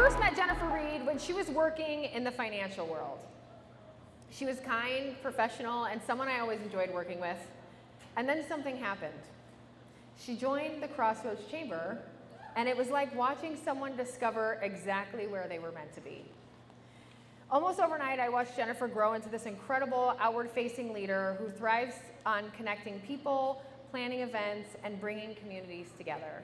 first met Jennifer Reed when she was working in the financial world. She was kind, professional, and someone I always enjoyed working with. And then something happened. She joined the Crossroads Chamber, and it was like watching someone discover exactly where they were meant to be. Almost overnight, I watched Jennifer grow into this incredible outward-facing leader who thrives on connecting people, planning events, and bringing communities together.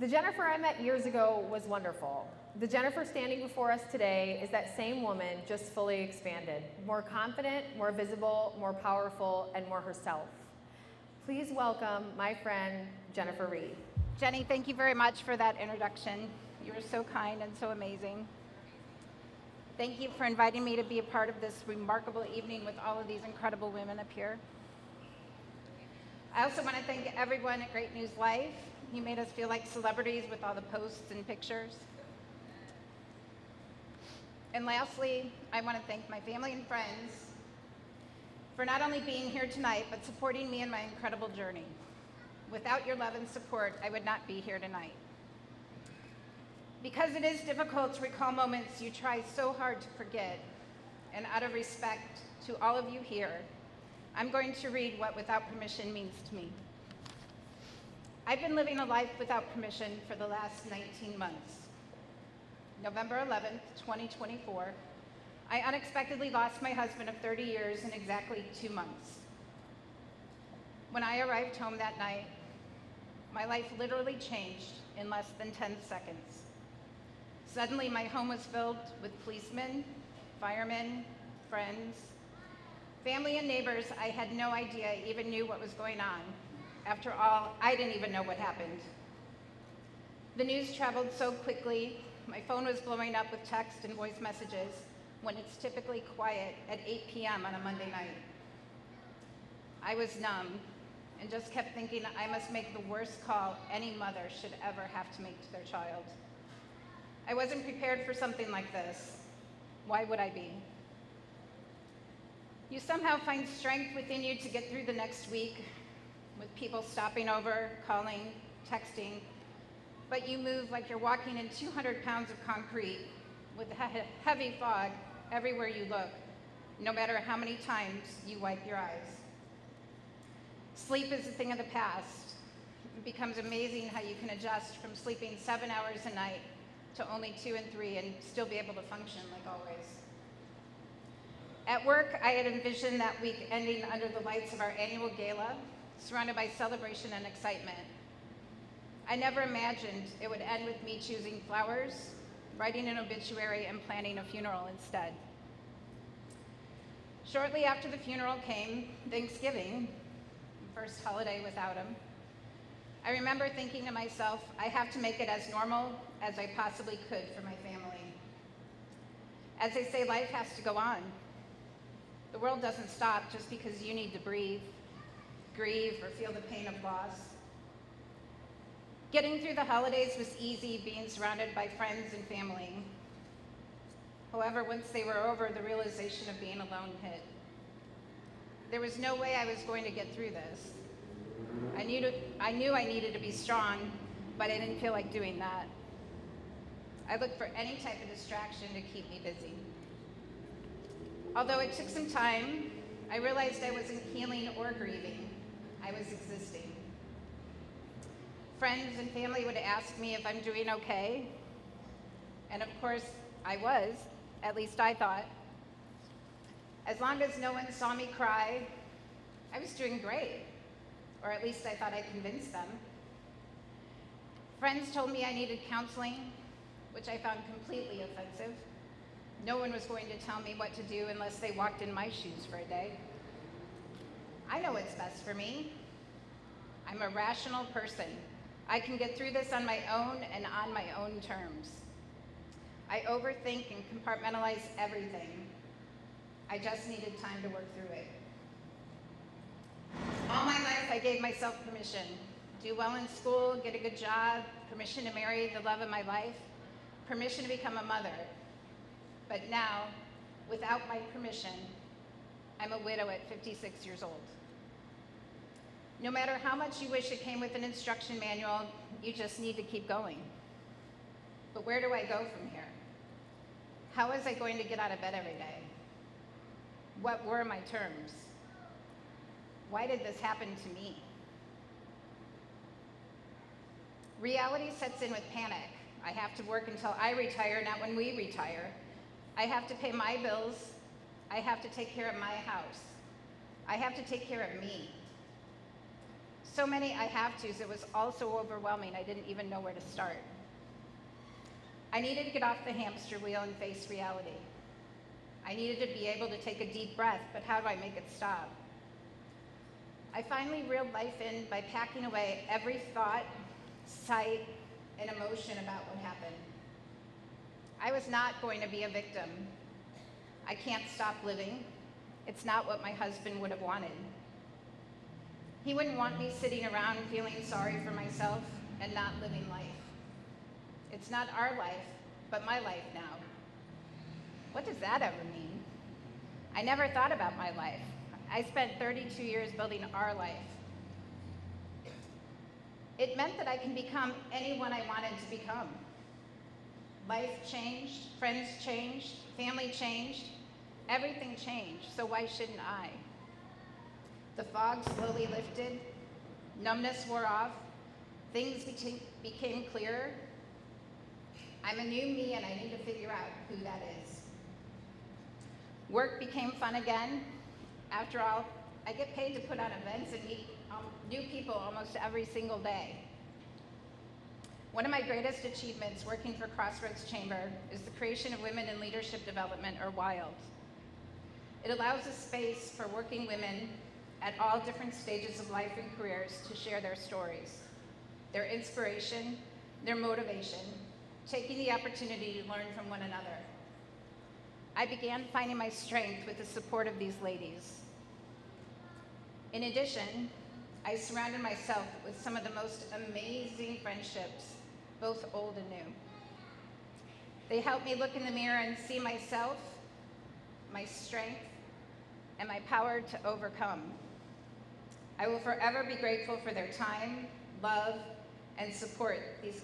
The Jennifer I met years ago was wonderful. The Jennifer standing before us today is that same woman, just fully expanded, more confident, more visible, more powerful, and more herself. Please welcome my friend, Jennifer Reed. Jenny, thank you very much for that introduction. You were so kind and so amazing. Thank you for inviting me to be a part of this remarkable evening with all of these incredible women up here. I also want to thank everyone at GreatNewsLife. You made us feel like celebrities with all the posts and pictures. And lastly, I want to thank my family and friends for not only being here tonight, but supporting me in my incredible journey. Without your love and support, I would not be here tonight. Because it is difficult to recall moments you try so hard to forget, and out of respect to all of you here, I'm going to read what without permission means to me. I've been living a life without permission for the last 19 months. November 11th, 2024, I unexpectedly lost my husband of 30 years in exactly 2 months. When I arrived home that night, my life literally changed in less than 10 seconds. Suddenly, my home was filled with policemen, firemen, friends, family and neighbors I had no idea even knew what was going on. After all, I didn't even know what happened. The news traveled so quickly, my phone was blowing up with text and voice messages when it's typically quiet at 8 p.m. on a Monday night. I was numb and just kept thinking I must make the worst call any mother should ever have to make to their child. I wasn't prepared for something like this. Why would I be? You somehow find strength within you to get through the next week with people stopping over, calling, texting, but you move like you're walking in 200 pounds of concrete with heavy fog everywhere you look, no matter how many times you wipe your eyes. Sleep is a thing of the past. It becomes amazing how you can adjust from sleeping 7 hours a night to only 2 and 3 and still be able to function like always. At work, I had envisioned that week ending under the lights of our annual gala, surrounded by celebration and excitement. I never imagined it would end with me choosing flowers, writing an obituary, and planning a funeral instead. Shortly after the funeral came Thanksgiving, the first holiday without him. I remember thinking to myself, I have to make it as normal as I possibly could for my family. As they say, life has to go on. The world doesn't stop just because you need to breathe, grieve, or feel the pain of loss. Getting through the holidays was easy, being surrounded by friends and family. However, once they were over, the realization of being alone hit. There was no way I was going to get through this. I knew I needed to be strong, but I didn't feel like doing that. I looked for any type of distraction to keep me busy. Although it took some time, I realized I wasn't healing or grieving. I was existing. Friends and family would ask me if I'm doing okay. And of course, I was, at least I thought. As long as no one saw me cry, I was doing great. Or at least I thought I convinced them. Friends told me I needed counseling, which I found completely offensive. No one was going to tell me what to do unless they walked in my shoes for a day. I know what's best for me. I'm a rational person. I can get through this on my own and on my own terms. I overthink and compartmentalize everything. I just needed time to work through it. All my life, I gave myself permission. Do well in school, get a good job, permission to marry the love of my life, permission to become a mother. But now, without my permission, I'm a widow at 56 years old. No matter how much you wish it came with an instruction manual, you just need to keep going. But where do I go from here? How was I going to get out of bed every day? What were my terms? Why did this happen to me? Reality sets in with panic. I have to work until I retire, not when we retire. I have to pay my bills. I have to take care of my house. I have to take care of me. So many I have to's, it was all so overwhelming, I didn't even know where to start. I needed to get off the hamster wheel and face reality. I needed to be able to take a deep breath, but how do I make it stop? I finally reeled life in by packing away every thought, sight, and emotion about what happened. I was not going to be a victim. I can't stop living. It's not what my husband would have wanted. He wouldn't want me sitting around feeling sorry for myself and not living life. It's not our life, but my life now. What does that ever mean? I never thought about my life. I spent 32 years building our life. It meant that I can become anyone I wanted to become. Life changed, friends changed, family changed, everything changed, so why shouldn't I? The fog slowly lifted, numbness wore off, things became clearer. I'm a new me and I need to figure out who that is. Work became fun again. After all, I get paid to put on events and meet new people almost every single day. One of my greatest achievements working for Crossroads Chamber is the creation of Women in Leadership Development, or WILD. It allows a space for working women at all different stages of life and careers to share their stories, their inspiration, their motivation, taking the opportunity to learn from one another. I began finding my strength with the support of these ladies. In addition, I surrounded myself with some of the most amazing friendships, both old and new. They helped me look in the mirror and see myself, my strength, and my power to overcome. I will forever be grateful for their time, love, and support these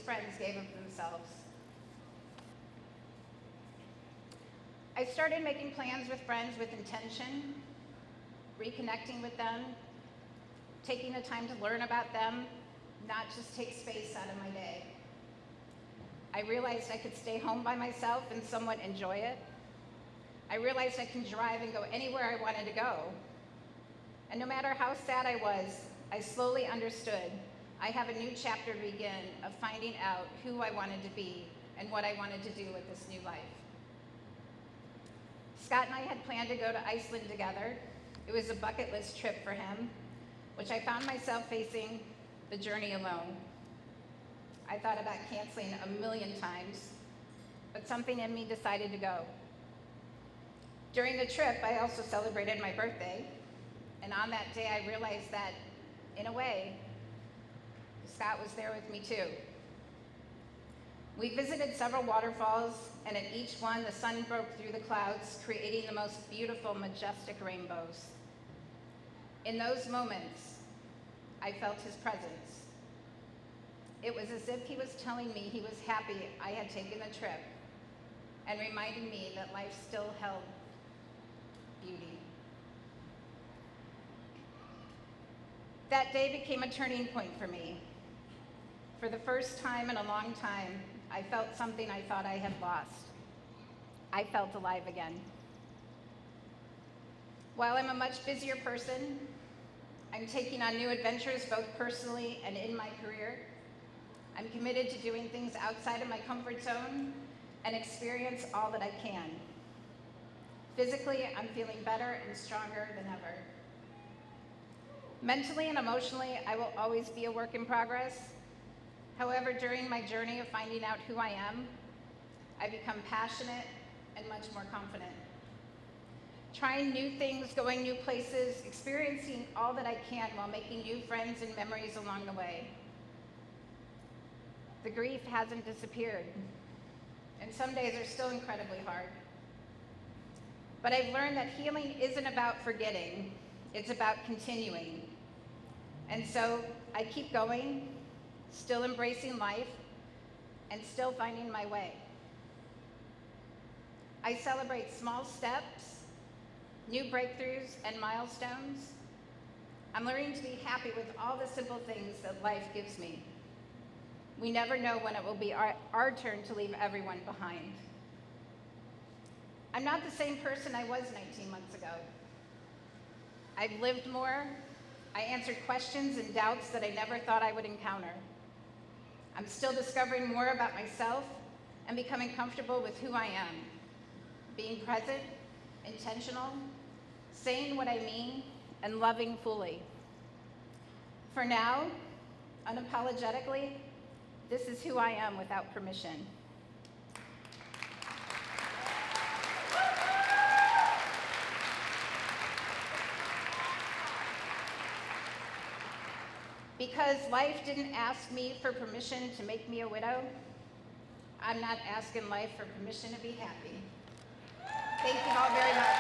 friends gave of themselves. I started making plans with friends with intention, reconnecting with them, taking the time to learn about them, not just take space out of my day. I realized I could stay home by myself and somewhat enjoy it. I realized I can drive and go anywhere I wanted to go. And no matter how sad I was, I slowly understood I have a new chapter to begin of finding out who I wanted to be and what I wanted to do with this new life. Scott and I had planned to go to Iceland together. It was a bucket list trip for him, which I found myself facing the journey alone. I thought about canceling a million times, but something in me decided to go. During the trip, I also celebrated my birthday, and on that day I realized that, in a way, Scott was there with me too. We visited several waterfalls, and at each one the sun broke through the clouds, creating the most beautiful, majestic rainbows. In those moments, I felt his presence. It was as if he was telling me he was happy I had taken the trip and reminding me that life still held beauty. That day became a turning point for me. For the first time in a long time, I felt something I thought I had lost. I felt alive again. While I'm a much busier person, I'm taking on new adventures both personally and in my career. I'm committed to doing things outside of my comfort zone and experience all that I can. Physically, I'm feeling better and stronger than ever. Mentally and emotionally, I will always be a work in progress. However, during my journey of finding out who I am, I become passionate and much more confident. Trying new things, going new places, experiencing all that I can while making new friends and memories along the way. The grief hasn't disappeared, and some days are still incredibly hard. But I've learned that healing isn't about forgetting, it's about continuing. And so I keep going, still embracing life, and still finding my way. I celebrate small steps, new breakthroughs, and milestones. I'm learning to be happy with all the simple things that life gives me. We never know when it will be our turn to leave everyone behind. I'm not the same person I was 19 months ago. I've lived more. I answered questions and doubts that I never thought I would encounter. I'm still discovering more about myself and becoming comfortable with who I am, being present, intentional, saying what I mean, and loving fully. For now, unapologetically, this is who I am without permission. Because life didn't ask me for permission to make me a widow, I'm not asking life for permission to be happy. Thank you all very much.